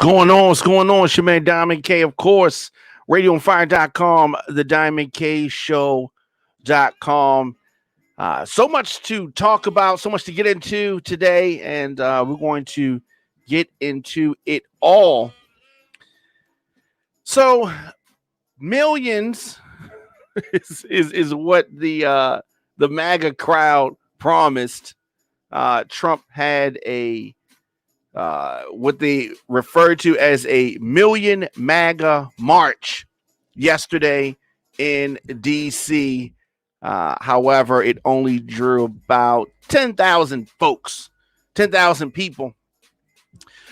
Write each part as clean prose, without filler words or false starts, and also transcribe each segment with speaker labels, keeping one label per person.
Speaker 1: going on? What's going on? It's your man Diamond K, of course. RadioOnFire.com, the Diamond K Show.com. So much to talk about, so much to get into today, and we're going to get into it all. So, millions is what the MAGA crowd promised. Trump had a what they referred to as a Million MAGA March yesterday in D.C. However, it only drew about 10,000 folks, 10,000 people.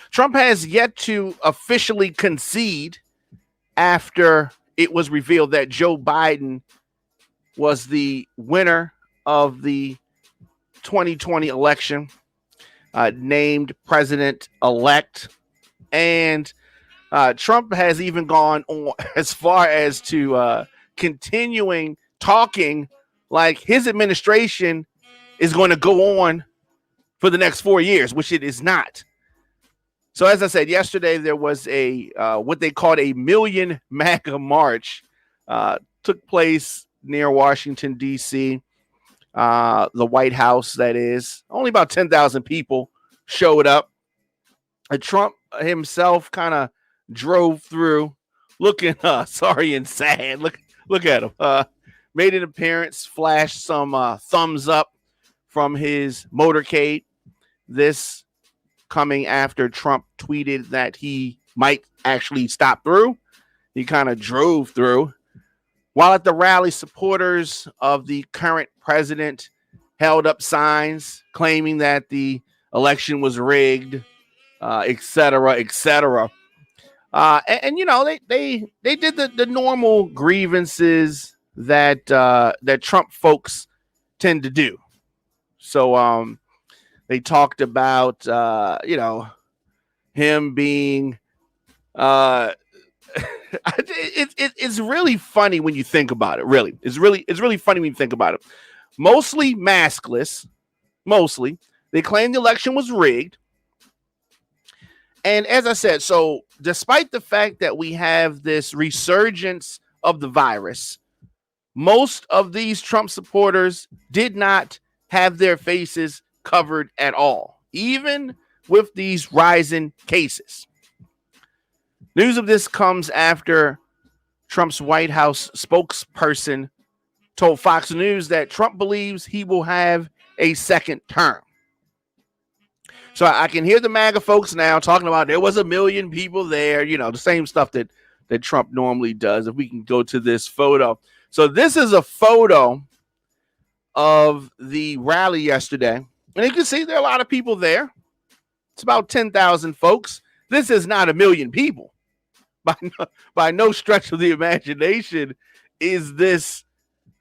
Speaker 1: Trump has yet to officially concede after it was revealed that Joe Biden was the winner of the 2020 election. Named president-elect, and Trump has even gone on as far as to continuing talking like his administration is going to go on for the next 4 years, which it is not. So, as I said, yesterday there was a what they called a Million MAGA March, took place near Washington, D.C., the White House, that is. Only about 10,000 people showed up. And Trump himself kind of drove through looking sorry and sad. Look at him. Made an appearance, flashed some thumbs up from his motorcade. This coming after Trump tweeted that he might actually stop through. He kind of drove through. While at the rally, supporters of the current president held up signs claiming that the election was rigged, et cetera, et cetera. And you know, they did the normal grievances that that Trump folks tend to do. So they talked about him being it's really funny when you think about it. Really, it's really funny when you think about it. Mostly maskless. Mostly, they claimed the election was rigged. And as I said, so despite the fact that we have this resurgence of the virus, most of these Trump supporters did not have their faces covered at all, even with these rising cases. News of this comes after Trump's White House spokesperson told Fox News that Trump believes he will have a second term. So I can hear the MAGA folks now talking about there was 1 million people there, the same stuff that Trump normally does. If we can go to this photo. So this is a photo of the rally yesterday. And you can see there are a lot of people there. It's about 10,000 folks. This is not 1 million people. By no stretch of the imagination is this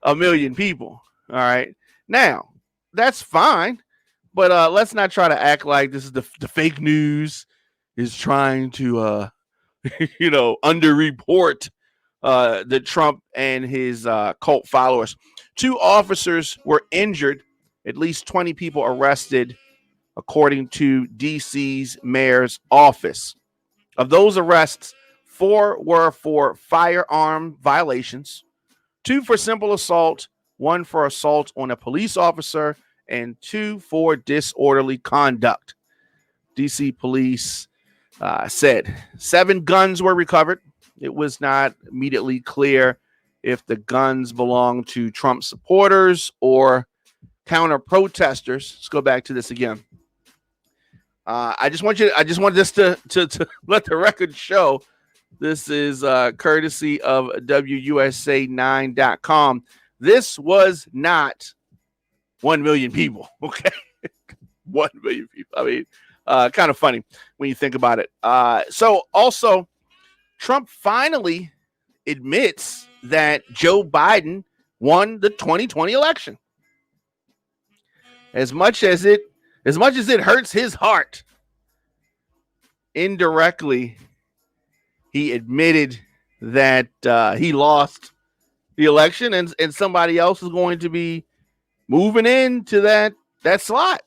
Speaker 1: 1 million people. All right. Now, that's fine. But let's not try to act like this is the fake news is trying to, underreport the Trump and his cult followers. 2 officers were injured, at least 20 people arrested, according to D.C.'s mayor's office. Of those arrests, 4 were for firearm violations, 2 for simple assault, 1 for assault on a police officer, and 2 for disorderly conduct. D.C. police said 7 guns were recovered. It was not immediately clear if the guns belonged to Trump supporters or counter protesters. Let's go back to this again. I just want this to let the record show. This is courtesy of WUSA9.com. This was not 1 million people. Okay. 1 million people. I mean, kind of funny when you think about it. So also, Trump finally admits that Joe Biden won the 2020 election. As much as it hurts his heart, indirectly, he admitted that he lost the election and somebody else is going to be moving into that slot.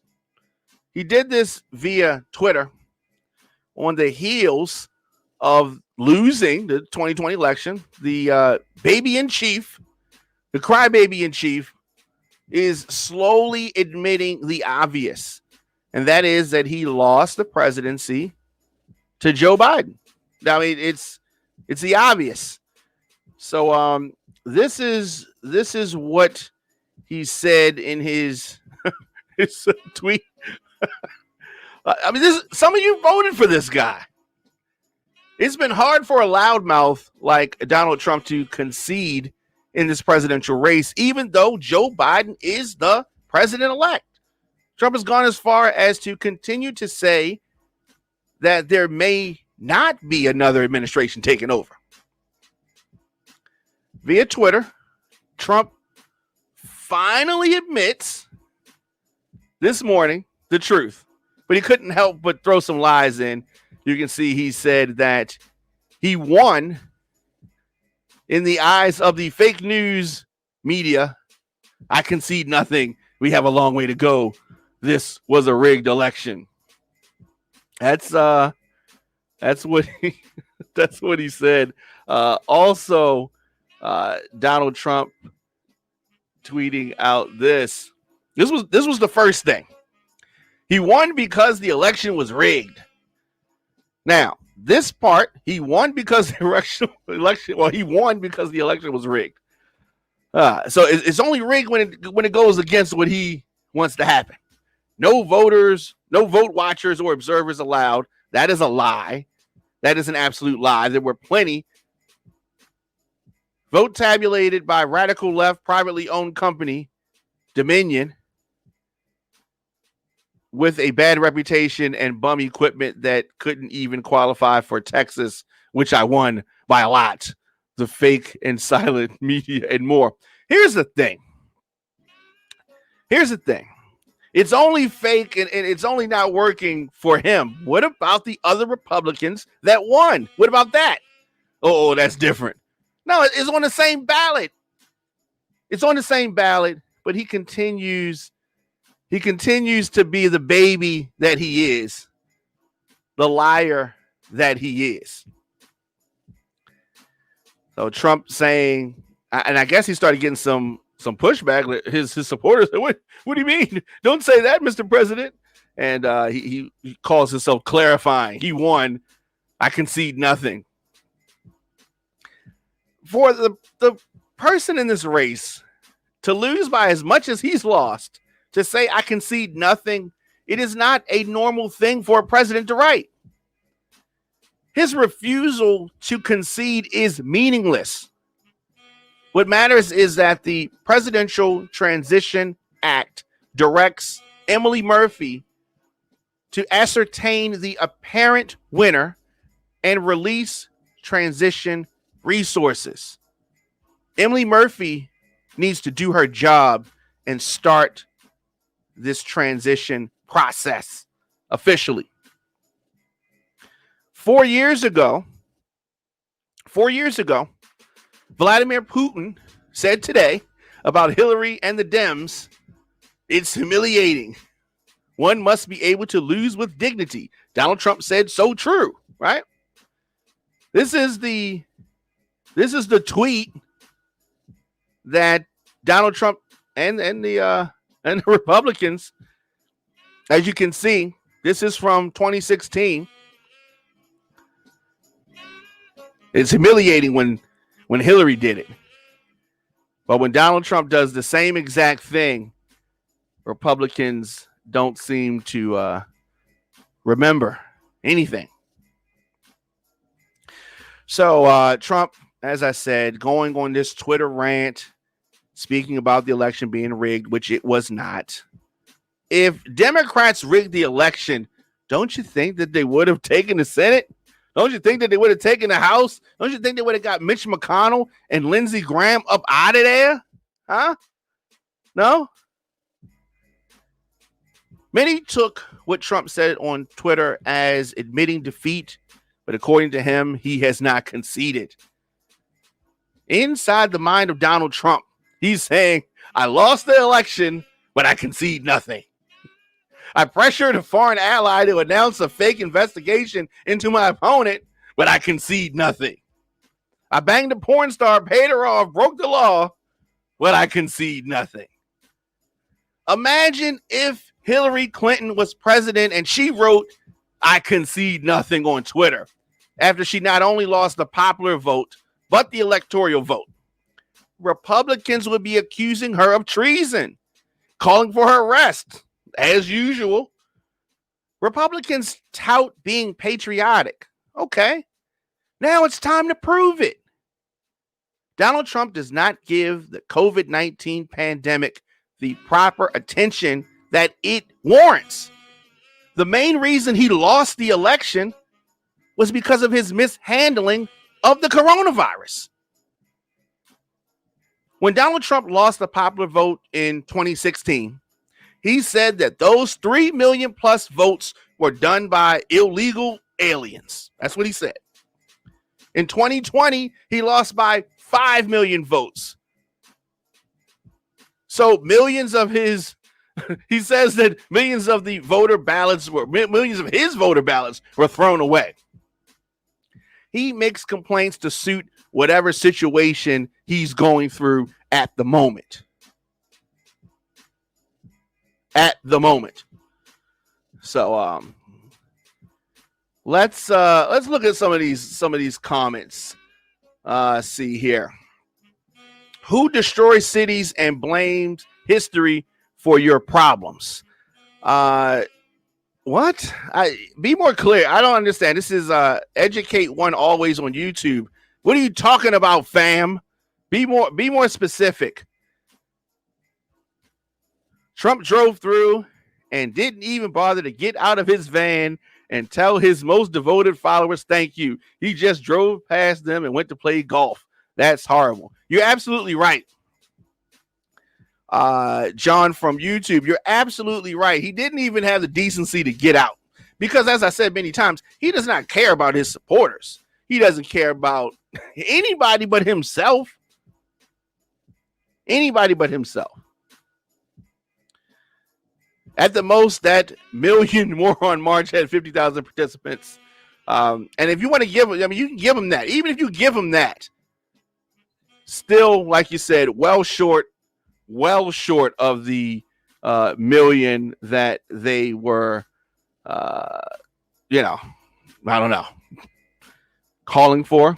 Speaker 1: He did this via Twitter on the heels of losing the 2020 election, the baby in chief, the crybaby in chief, is slowly admitting the obvious, and that is that he lost the presidency to Joe Biden. I mean, it's the obvious. So this is what he said in his his tweet. I mean, some of you voted for this guy. It's been hard for a loudmouth like Donald Trump to concede in this presidential race, even though Joe Biden is the president-elect. Trump has gone as far as to continue to say that there may not be another administration taking over. Via Twitter, Trump finally admits this morning the truth, but he couldn't help but throw some lies in. You can see he said that he won in the eyes of the fake news media. I concede nothing. We have a long way to go. This was a rigged election. That's what he said. Also, Donald Trump tweeting out this. This was the first thing. He won because the election was rigged. Now, this part, he won because the election. Well, he won because the election was rigged. So it's only rigged when it goes against what he wants to happen. No voters, no vote watchers or observers allowed. That is a lie. That is an absolute lie. There were plenty. Vote tabulated by radical left privately owned company Dominion with a bad reputation and bum equipment that couldn't even qualify for Texas, which I won by a lot. The fake and silent media and more. Here's the thing. It's only fake and it's only not working for him. What about the other Republicans that won? What about that? Oh, that's different. No, it's on the same ballot. It's on the same ballot, but he continues to be the baby that he is, the liar that he is. So Trump saying, and I guess he started getting some pushback. His supporters said, what do you mean? Don't say that, Mr. President. And he calls himself clarifying. He won. I concede nothing. For the person in this race to lose by as much as he's lost, to say I concede nothing, it is not a normal thing for a president to write. His refusal to concede is meaningless. What matters is that the Presidential Transition Act directs Emily Murphy to ascertain the apparent winner and release transition resources. Emily Murphy needs to do her job and start this transition process officially. 4 years ago, Vladimir Putin said today about Hillary and the Dems, it's humiliating. One must be able to lose with dignity. Donald Trump said so true, right? This is the tweet that Donald Trump and the Republicans, as you can see, this is from 2016. It's humiliating when Hillary did it. But when Donald Trump does the same exact thing, Republicans don't seem to remember anything. So Trump, as I said, going on this Twitter rant, speaking about the election being rigged, which it was not. If Democrats rigged the election, don't you think that they would have taken the Senate? Don't you think that they would have taken the House? Don't you think they would have got Mitch McConnell and Lindsey Graham up out of there? Huh? No? Many took what Trump said on Twitter as admitting defeat, but according to him, he has not conceded. Inside the mind of Donald Trump, he's saying, I lost the election, but I concede nothing. I pressured a foreign ally to announce a fake investigation into my opponent, but I concede nothing. I banged a porn star, paid her off, broke the law, but I concede nothing. Imagine if Hillary Clinton was president and she wrote, I concede nothing on Twitter after she not only lost the popular vote, but the electoral vote. Republicans would be accusing her of treason, calling for her arrest, as usual. Republicans tout being patriotic. Okay, now it's time to prove it. Donald Trump does not give the COVID-19 pandemic the proper attention that it warrants. The main reason he lost the election was because of his mishandling of the coronavirus. When Donald Trump lost the popular vote in 2016, he said that those 3 million plus votes were done by illegal aliens. That's what he said. In 2020, he lost by 5 million votes. So millions of his, he says that millions of the voter ballots were, millions of his voter ballots were thrown away. He makes complaints to suit whatever situation he's going through at the moment. At the moment. So let's look at some of these comments. See here. Who destroys cities and blames history for your problems? What? Be more clear. I don't understand. This is Educate One Always on YouTube. What are you talking about, fam? Be more specific. Trump drove through and didn't even bother to get out of his van and tell his most devoted followers thank you. He just drove past them and went to play golf. That's horrible. You're absolutely right. John from YouTube, you're absolutely right. He didn't even have the decency to get out because, as I said many times, he does not care about his supporters. He doesn't care about anybody but himself. Anybody but himself. At the most, that Million Moron March had 50,000 participants. And if you want to give him, I mean, you can give him that. Even if you give him that, still, like you said, well short of the million that they were, I don't know, calling for.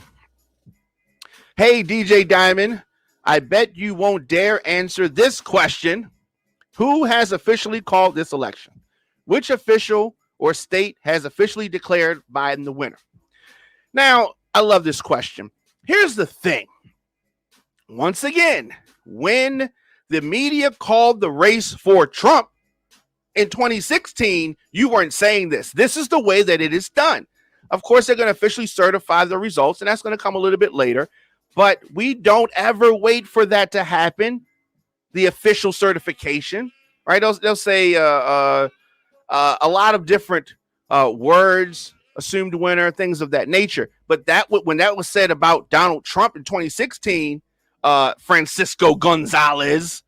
Speaker 1: Hey, DJ Diamond, I bet you won't dare answer this question. Who has officially called this election? Which official or state has officially declared Biden the winner? Now, I love this question. Here's the thing. Once again, when the media called the race for Trump in 2016, you weren't saying this. This is the way that it is done. Of course, they're going to officially certify the results, and that's going to come a little bit later. But we don't ever wait for that to happen. The official certification, right? They'll say a lot of different words, assumed winner, things of that nature. But when that was said about Donald Trump in 2016, Francisco Gonzalez,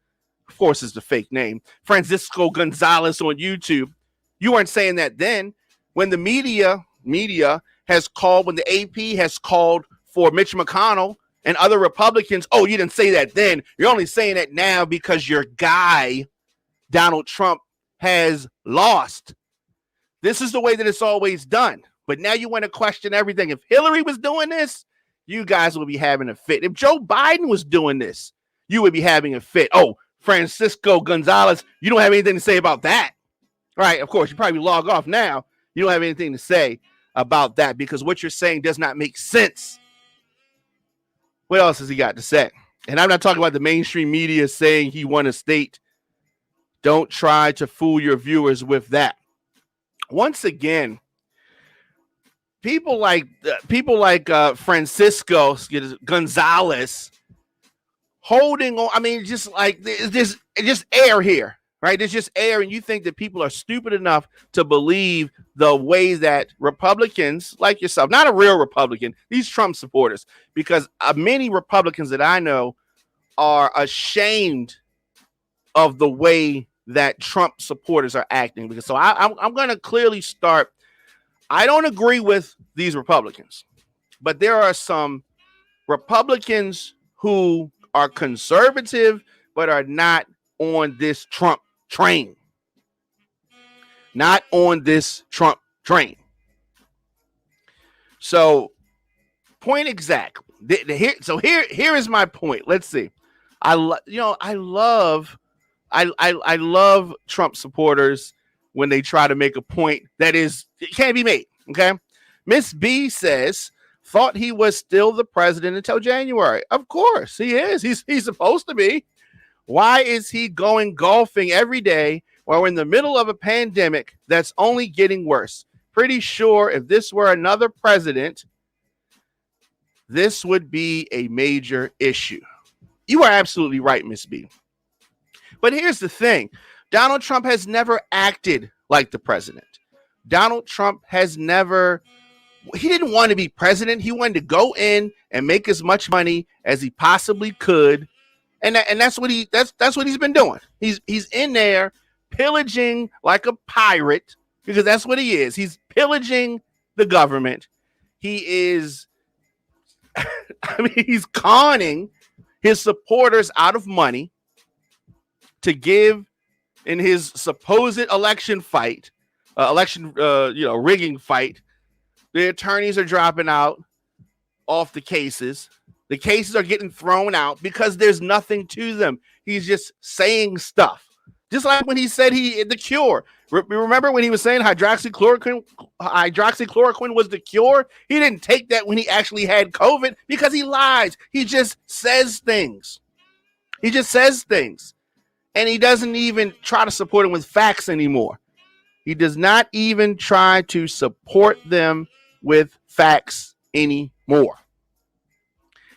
Speaker 1: of course, is the fake name, Francisco Gonzalez on YouTube. You weren't saying that then. When the media has called, when the AP has called for Mitch McConnell and other Republicans, oh, you didn't say that then. You're only saying that now because your guy, Donald Trump, has lost. This is the way that it's always done. But now you want to question everything. If Hillary was doing this, you guys would be having a fit. If Joe Biden was doing this, you would be having a fit. Oh, Francisco Gonzalez, you don't have anything to say about that. Right, of course, you probably log off now. You don't have anything to say about that because what you're saying does not make sense. What else has he got to say? And I'm not talking about the mainstream media saying he won a state. Don't try to fool your viewers with that. Once again, people like Francisco Gonzalez holding on. I mean, just like there's just air here, right? There's just air, and you think that people are stupid enough to believe the way that Republicans like yourself, not a real Republican, these Trump supporters, because many Republicans that I know are ashamed of the way that Trump supporters are acting. So I'm going to clearly start. I don't agree with these Republicans. but there are some Republicans who are conservative but are not on this Trump train. Not on this Trump train. So, point exact. Here is my point. Let's see. I love Trump supporters when they try to make a point that it can't be made. Okay. Miss B says, thought he was still the president until January. Of course he is. He's supposed to be. Why is he going golfing every day while we're in the middle of a pandemic that's only getting worse? Pretty sure if this were another president, this would be a major issue. You are absolutely right, Miss B. But here's the thing. Donald Trump has never acted like the president. Donald Trump he didn't want to be president. He wanted to go in and make as much money as he possibly could. And that's what he's been doing. He's in there pillaging like a pirate, because that's what he is. He's pillaging the government. He is, he's conning his supporters out of money to give in his supposed election rigging fight. The attorneys are dropping out off the cases. The cases are getting thrown out because there's nothing to them. He's just saying stuff. Just like when he said the cure. Remember when he was saying hydroxychloroquine was the cure? He didn't take that when he actually had COVID because he lies. He just says things. And he doesn't even try to support them with facts anymore. He does not even try to support them with facts anymore.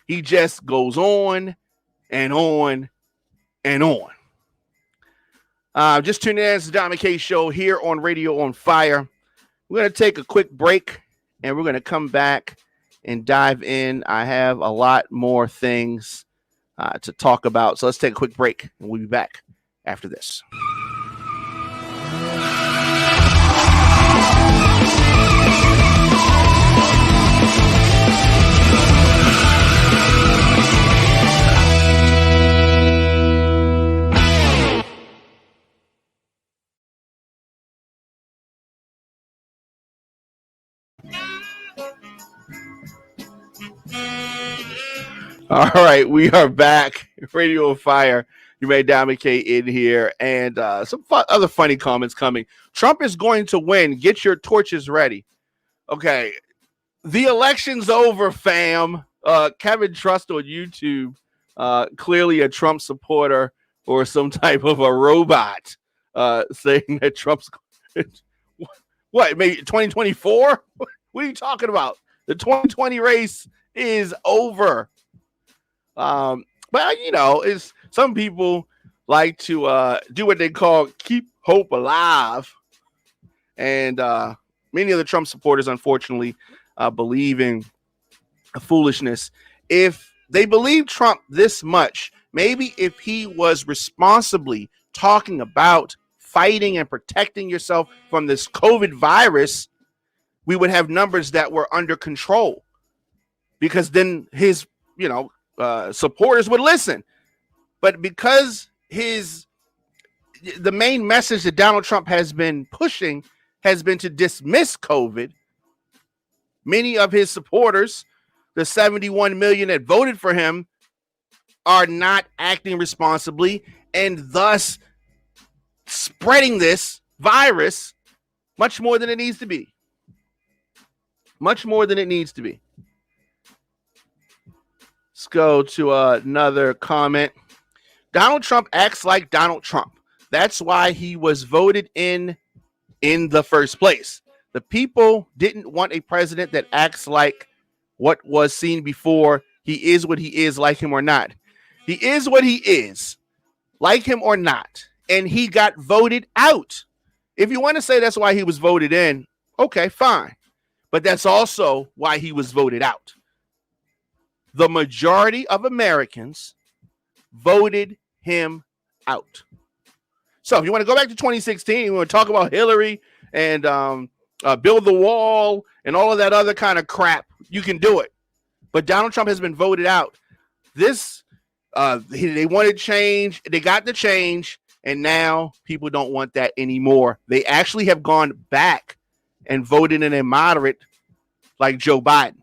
Speaker 1: He just goes on and on and on. Just tuning in to the Dom McKay Show here on Radio on Fire. We're going to take a quick break and we're going to come back and dive in. I have a lot more things to talk about. So let's take a quick break and we'll be back after this. All right, we are back. Radio on Fire. You made Dom McKay in here, and some other funny comments coming. Trump is going to win. Get your torches ready. Okay, the election's over, fam. Kevin Trust on YouTube, clearly a Trump supporter or some type of a robot, saying that Trump's what? Maybe 2024? What are you talking about? The 2020 race is over. But it's some people like to do what they call keep hope alive, and many of the Trump supporters, unfortunately, believe in foolishness. If they believe Trump this much, maybe if he was responsibly talking about fighting and protecting yourself from this COVID virus, we would have numbers that were under control, because then his supporters would listen. But because the main message that Donald Trump has been pushing has been to dismiss COVID, many of his supporters, the 71 million that voted for him, are not acting responsibly and thus spreading this virus much more than it needs to be. Much more than it needs to be. Let's go to another comment. Donald Trump acts like Donald Trump. That's why he was voted in the first place. The people didn't want a president that acts like what was seen before. He is what he is, like him or not. He is what he is, like him or not. And he got voted out. If you want to say that's why he was voted in, okay, fine. But that's also why he was voted out. The majority of Americans voted him out. So if you want to go back to 2016, you want to talk about Hillary and build the wall and all of that other kind of crap, you can do it. But Donald Trump has been voted out. This, they wanted change. They got the change. And now people don't want that anymore. They actually have gone back and voted in a moderate like Joe Biden.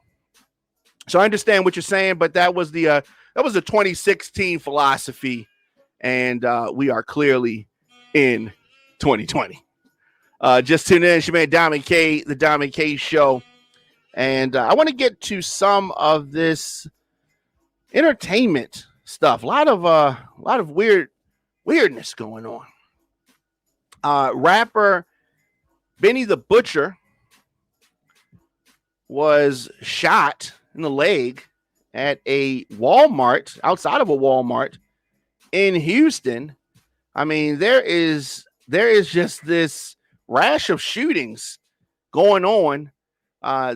Speaker 1: So I understand what you're saying, but that was the 2016 philosophy, and we are clearly in 2020. Just tune in, it's your man Diamond K, the Diamond K Show, and I want to get to some of this entertainment stuff. A lot of weirdness going on. Rapper Benny the Butcher was shot in the leg at a Walmart, outside of a Walmart in Houston. I mean, there is just this rash of shootings going on.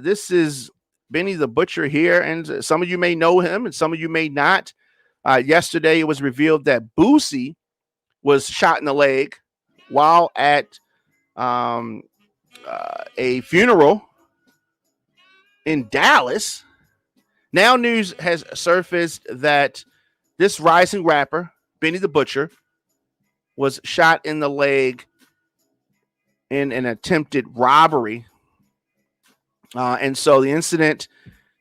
Speaker 1: This is Benny the Butcher here, and some of you may know him and some of you may not. Yesterday, it was revealed that Boosie was shot in the leg while at a funeral in Dallas. Now news has surfaced that this rising rapper, Benny the Butcher, was shot in the leg in an attempted robbery. And so the incident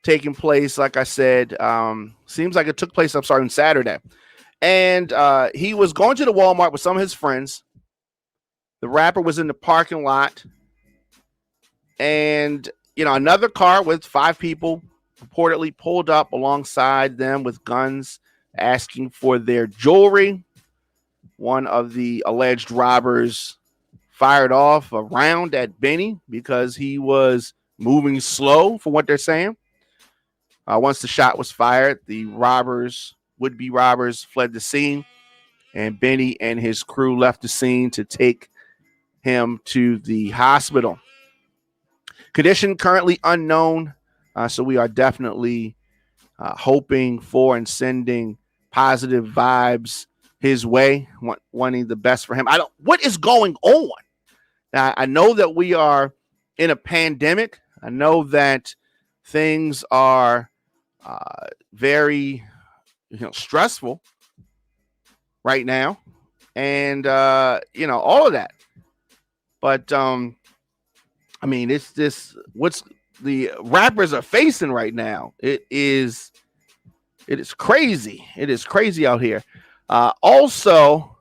Speaker 1: taking place, like I said, seems like it took place, on Saturday. And he was going to the Walmart with some of his friends. The rapper was in the parking lot. And, another car with 5 people reportedly pulled up alongside them with guns, asking for their jewelry. One of the alleged robbers fired off a round at Benny because he was moving slow, for what they're saying. Once the shot was fired, the would-be robbers fled the scene, and Benny and his crew left the scene to take him to the hospital. Condition currently unknown, so we are definitely hoping for and sending positive vibes his way, wanting the best for him. What is going on? Now, I know that we are in a pandemic. I know that things are very, stressful right now, and all of that. But it's this. What's the rappers are facing right now? It is crazy. It is crazy out here. Also,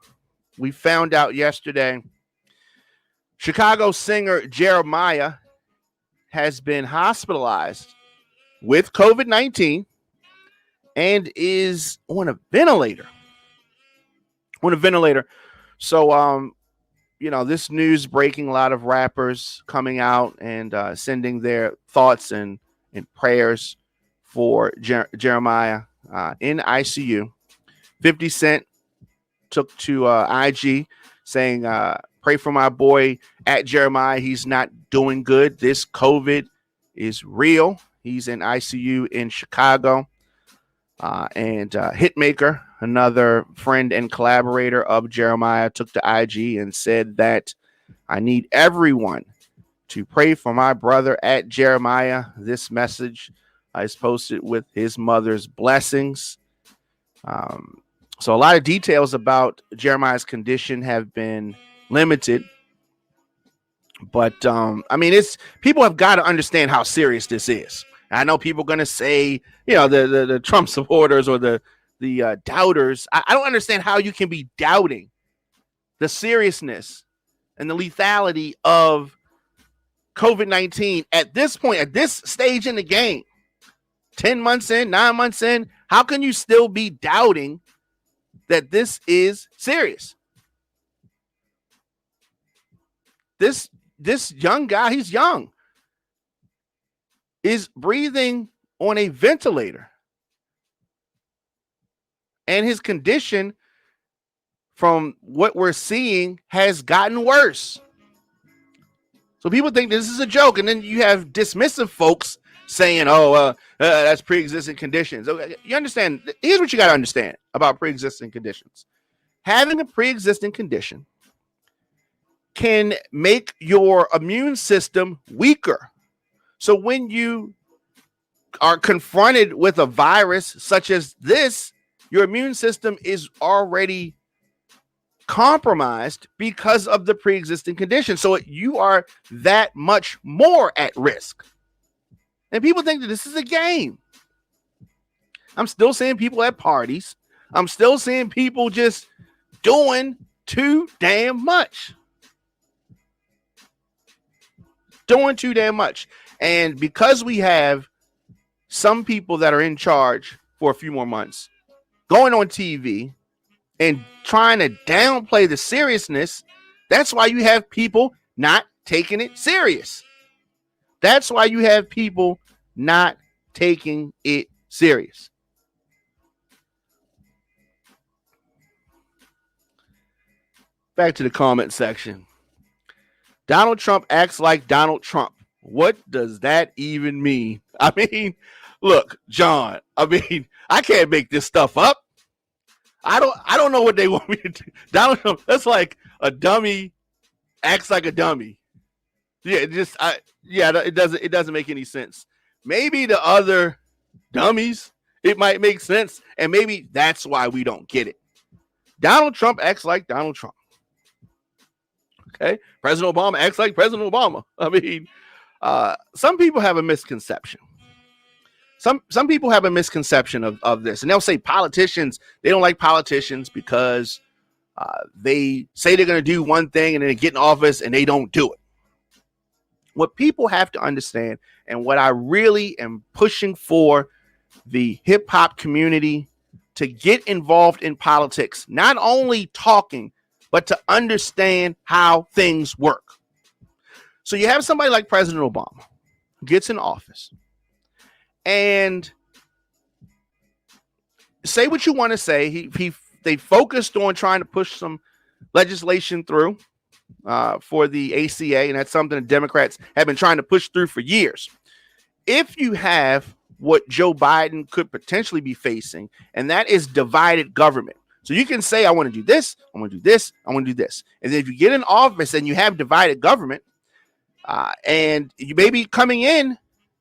Speaker 1: we found out yesterday, Chicago singer Jeremiah has been hospitalized with COVID-19 and is on a ventilator. So, this news breaking, a lot of rappers coming out and sending their thoughts and prayers for Jeremiah in ICU. 50 Cent took to IG saying, pray for my boy at Jeremiah. He's not doing good. This COVID is real. He's in ICU in Chicago. And Hitmaker, another friend and collaborator of Jeremiah, took to IG and said that I need everyone to pray for my brother at Jeremiah. This message is posted with his mother's blessings. So a lot of details about Jeremiah's condition have been limited. But, it's people have got to understand how serious this is. I know people are going to say, the Trump supporters or the doubters. I don't understand how you can be doubting the seriousness and the lethality of COVID-19 at this point, at this stage in the game. 10 months in, 9 months in, how can you still be doubting that this is serious? This young guy, he's young, is breathing on a ventilator. And his condition, from what we're seeing, has gotten worse. So people think this is a joke. And then you have dismissive folks saying, that's pre-existing conditions. Okay, you understand? Here's what you got to understand about pre-existing conditions. Having a pre-existing condition can make your immune system weaker. So when you are confronted with a virus such as this, your immune system is already compromised because of the pre-existing condition. So you are that much more at risk. And people think that this is a game. I'm still seeing people at parties. I'm still seeing people just doing too damn much. Doing too damn much. And because we have some people that are in charge for a few more months going on TV and trying to downplay the seriousness, that's why you have people not taking it serious. That's why you have people not taking it serious. Back to the comment section. Donald Trump acts like Donald Trump. What does that even mean? I mean, look, John, I can't make this stuff up. I don't know what they want me to do. Donald Trump, that's like a dummy acts like a dummy. Yeah, it doesn't make any sense. Maybe the other dummies, it might make sense, and maybe that's why we don't get it. Donald Trump acts like Donald Trump. Okay, President Obama acts like President Obama. Some people have a misconception. Some people have a misconception of this, and they'll say politicians, they don't like politicians because they say they're going to do one thing and then they get in office and they don't do it. What people have to understand, and what I really am pushing for the hip hop community to get involved in politics, not only talking, but to understand how things work. So you have somebody like President Obama who gets in office, and say what you want to say. They focused on trying to push some legislation through for the ACA, and that's something the Democrats have been trying to push through for years. If you have what Joe Biden could potentially be facing, and that is divided government. So you can say, I want to do this, I want to do this, I want to do this. And then if you get in office and you have divided government, and you may be coming in,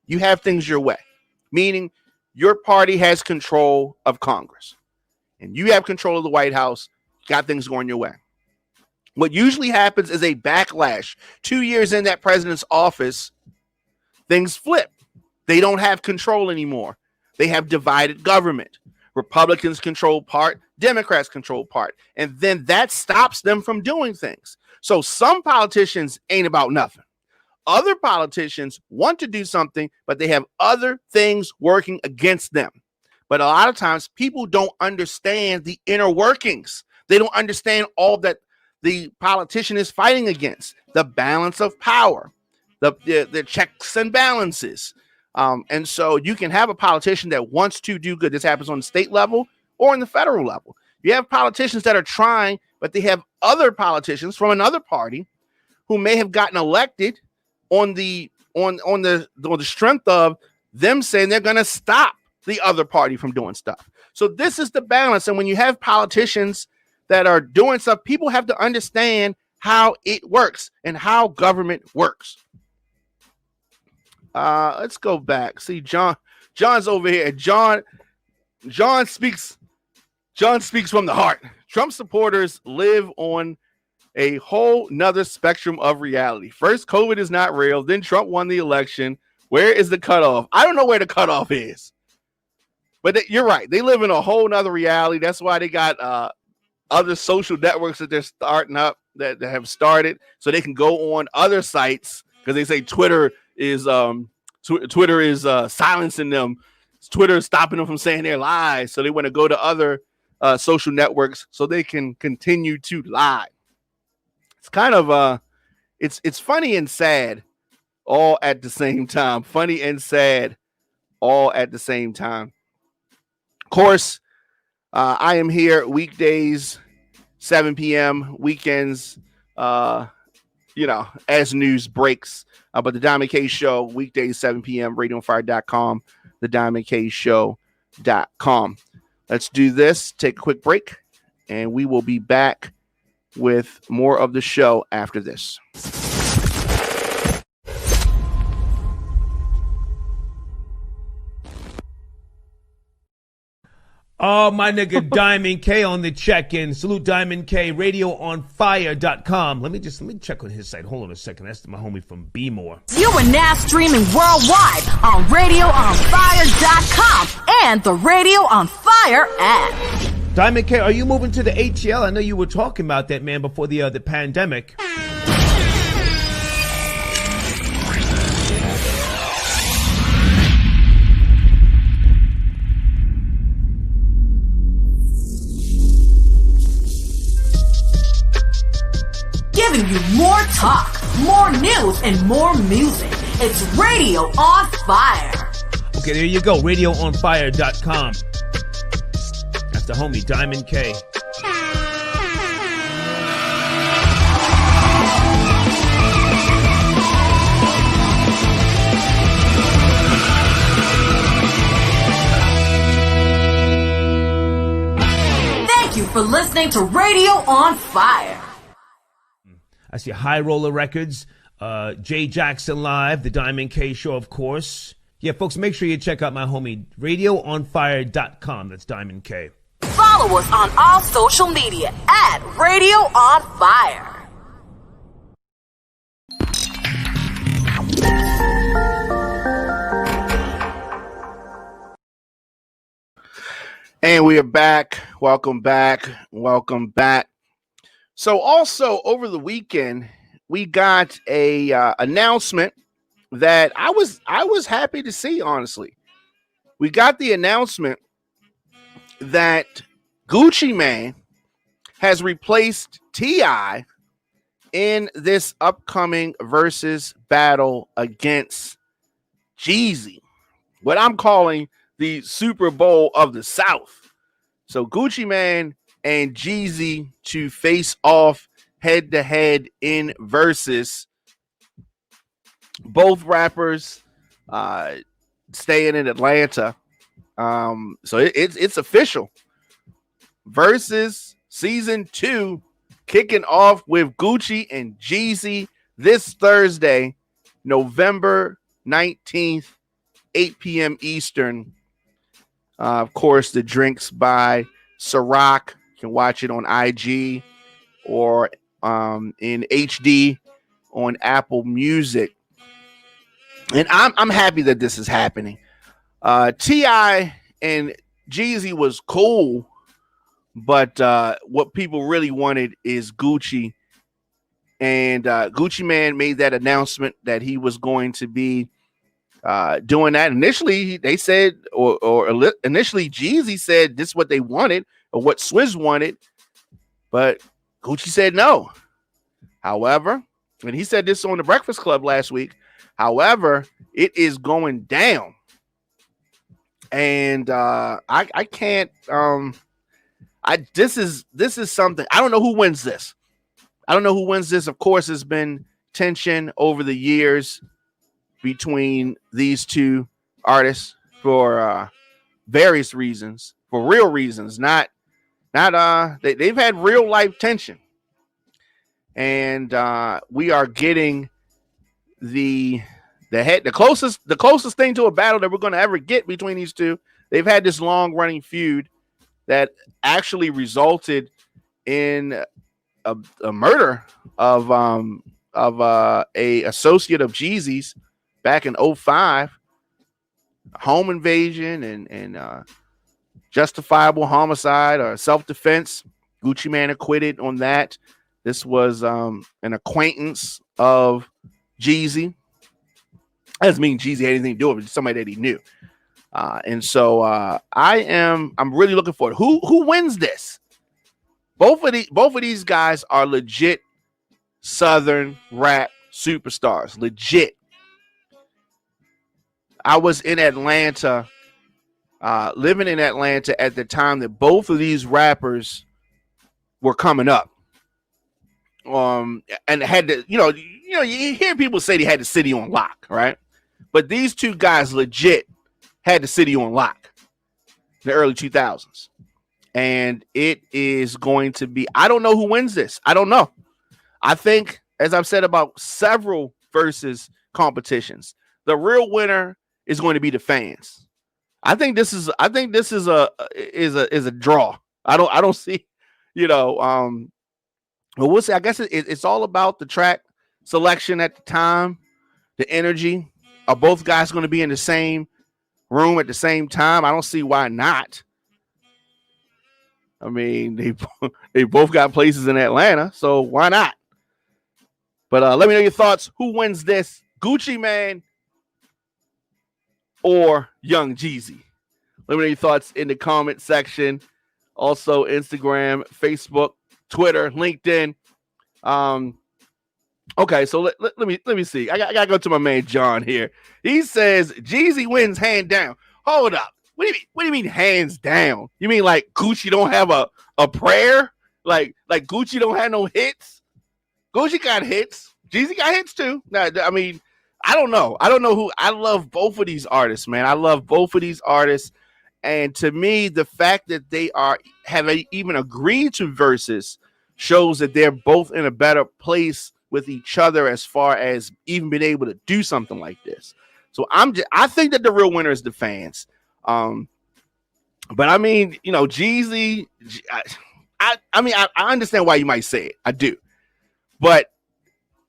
Speaker 1: you have things your way, meaning your party has control of Congress and you have control of the White House, got things going your way. What usually happens is a backlash. 2 years in that president's office, things flip. They don't have control anymore. They have divided government. Republicans control part, Democrats control part. And then that stops them from doing things. So some politicians ain't about nothing. Other politicians want to do something, but they have other things working against them. But a lot of times people don't understand the inner workings. They don't understand all that the politician is fighting against, the balance of power, the checks and balances. And so you can have a politician that wants to do good. This happens on the state level or on the federal level. You have politicians that are trying, but they have other politicians from another party who may have gotten elected on the strength of them saying they're going to stop the other party from doing stuff. So this is the balance. And when you have politicians that are doing stuff, people have to understand how it works and how government works. Let's go back. See, John's over here. John speaks from the heart. Trump supporters live on a whole nother spectrum of reality. First, COVID is not real. Then Trump won the election. Where is the cutoff? I don't know where the cutoff is. But you're right. They live in a whole nother reality. That's why they got other social networks that they're starting up, that have started, so they can go on other sites, because they say Twitter is silencing them. Twitter is stopping them from saying their lies. So they want to go to other social networks so they can continue to lie. It's kind of it's funny and sad all at the same time. Funny and sad all at the same time. Of course, I am here weekdays, 7 p.m., weekends, as news breaks. But the Diamond K Show, weekdays, 7 p.m., radioonfire.com, the diamondkshow.com. Let's do this, take a quick break, and we will be back with more of the show after this.
Speaker 2: Oh, my nigga Diamond K on the check-in. Salute Diamond K, radioonfire.com. Let me check on his site. Hold on a second. That's my homie from B-More.
Speaker 3: You are now streaming worldwide on radioonfire.com and the Radio on Fire app.
Speaker 2: Diamond K, are you moving to the ATL? I know you were talking about that, man, before the pandemic.
Speaker 3: Giving you more talk, more news, and more music. It's Radio on Fire.
Speaker 2: Okay, there you go. RadioOnFire.com. That's the homie, Diamond K.
Speaker 3: Thank you for listening to Radio on Fire.
Speaker 2: I see High Roller Records, Jay Jackson Live, The Diamond K Show, of course. Yeah, folks, make sure you check out my homie, RadioOnFire.com. That's Diamond K.
Speaker 3: Follow us on all social media at Radio on Fire.
Speaker 1: And we are back. Welcome back. Welcome back. So also over the weekend, we got a announcement that I was happy to see, honestly. We got the announcement that Gucci Mane has replaced T.I. in this upcoming Verzuz battle against Jeezy, what I'm calling the Super Bowl of the South. So Gucci Mane and Jeezy to face off head-to-head in Verzuz. Both rappers staying in Atlanta. So it's official. Verzuz Season 2 kicking off with Gucci and Jeezy this Thursday, November 19th, 8 p.m. Eastern. Of course, the drinks by Ciroc. You can watch it on IG or in HD on Apple Music. And I'm happy that this is happening. T.I. and Jeezy was cool, but what people really wanted is Gucci. And Gucci Mane made that announcement that he was going to be doing that. Initially, they said, or initially Jeezy said this is what they wanted, or what Swizz wanted, but Gucci said no. However, and he said this on the Breakfast Club last week, however, it is going down. And I can't this is something. I don't know who wins this. Of course, there's been tension over the years between these two artists for various reasons, for real reasons, not they've had real life tension. And we are getting the closest thing to a battle that we're going to ever get between these two. They've had this long running feud that actually resulted in a murder of a associate of Jeezy's back in 2005, home invasion and justifiable homicide or self-defense. Gucci Mane acquitted on that. This was an acquaintance of Jeezy. That doesn't mean Jeezy had anything to do with it. It's somebody that he knew. And so I'm really looking forward. Who wins this? Both of these guys are legit Southern rap superstars. Legit. I was in Atlanta, living in Atlanta at the time that both of these rappers were coming up. And had to, you hear people say they had the city on lock, right? But these two guys legit had the city on lock in the early 2000s. And it is going to be, I don't know who wins this. I don't know. I think, as I've said about several versus competitions, the real winner is going to be the fans. I think this is a draw. I don't see, but we'll see. I guess it's all about the track selection at the time, the energy. Are both guys going to be in the same room at the same time? I don't see why not. I mean, they both got places in Atlanta, so why not? But let me know your thoughts. Who wins this, Gucci Mane or Young Jeezy? Let me know your thoughts in the comment section. Also, Instagram, Facebook, Twitter, LinkedIn. Okay, so let me see. I gotta go to my man John here. He says Jeezy wins hand down. Hold up. What do you mean hands down? You mean like Gucci don't have a prayer? Like Gucci don't have no hits? Gucci got hits. Jeezy got hits too. Now, I mean, I don't know. I don't know who. I love both of these artists, man. I love both of these artists. And to me, the fact that they have even agreed to verses shows that they're both in a better place with each other as far as even being able to do something like this. So I think that the real winner is the fans. But I mean, Jeezy, I understand why you might say it. I do. But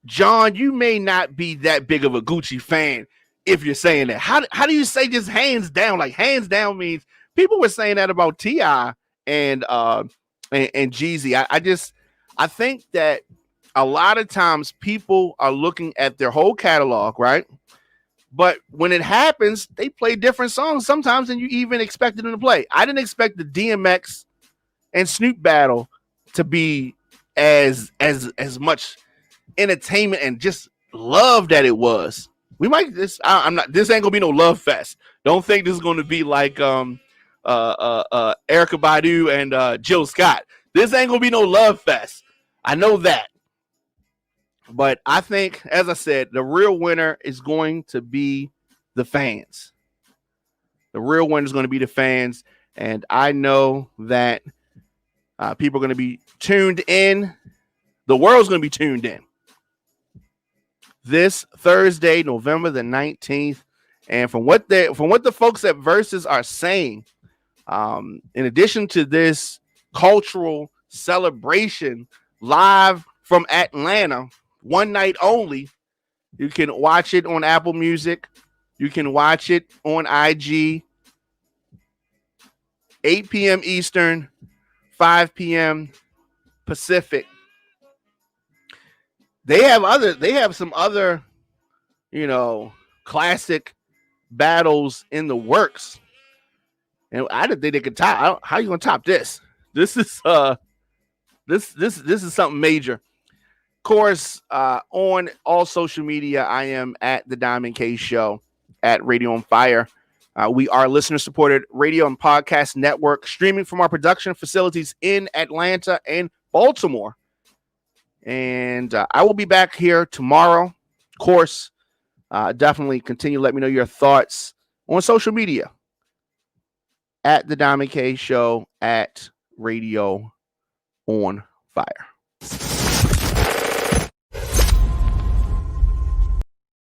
Speaker 1: John, you may not be that big of a Gucci fan if you're saying that. How do you say just hands down? Like hands down means people were saying that about T.I. and Jeezy. I think that a lot of times people are looking at their whole catalog, right? But when it happens, they play different songs sometimes than you even expected them to play. I didn't expect the DMX and Snoop battle to be as much entertainment and just love that it was. We might this ain't gonna be no love fest. Don't think this is gonna be like Erykah Badu and Jill Scott. This ain't gonna be no love fest. I know that. But I think, as I said, the real winner is going to be the fans. The real winner is going to be the fans. And I know that people are going to be tuned in. The world's going to be tuned in. This Thursday, November the 19th. And from what the folks at Verzuz are saying, in addition to this cultural celebration live from Atlanta, one night only, you can watch it on Apple Music. You can watch it on IG. 8 p.m. Eastern, 5 p.m. Pacific. They have some other, classic battles in the works. And I didn't think they could top. How are you gonna top this? This is this is something major. Of course, on all social media, I am at the Diamond K Show, at Radio on Fire. We are listener-supported radio and podcast network, streaming from our production facilities in Atlanta and Baltimore. And I will be back here tomorrow. Of course, definitely continue to let me know your thoughts on social media. At the Diamond K Show, at Radio on Fire.